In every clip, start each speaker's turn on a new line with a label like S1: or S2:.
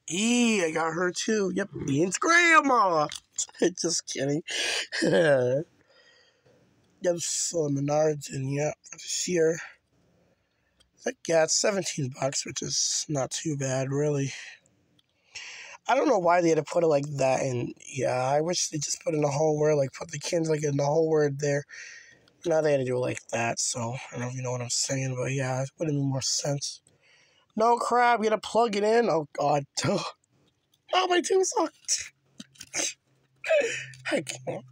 S1: I got her too. Yep, Ian's grandma. Just kidding. Yep, so Menards, and yeah, this year. Like, yeah, it's $17, which is not too bad, really. I don't know why they had to put it like that, and yeah, I wish they just put in the whole word, like put the kids like in the whole word there. Now they had to do it like that, so I don't know if you know what I'm saying, but yeah, it would have made more sense. No crap, you gotta plug it in. Oh god, oh my tube sucks. I can't.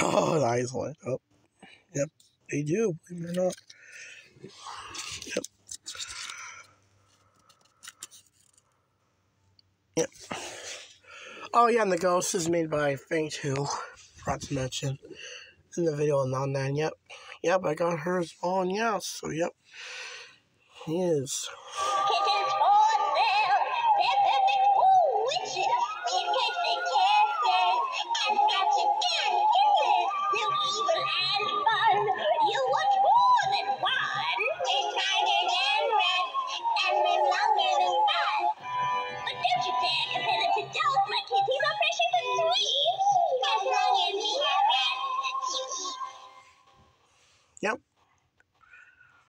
S1: Oh, the eyes light up. Yep, they do. Believe it or not. Yep. Yep. Oh yeah, and the ghost is made by Fang too. Forgot to mention in the video on that. Yep. Yep, I got her as well, and yeah. So yep, he is.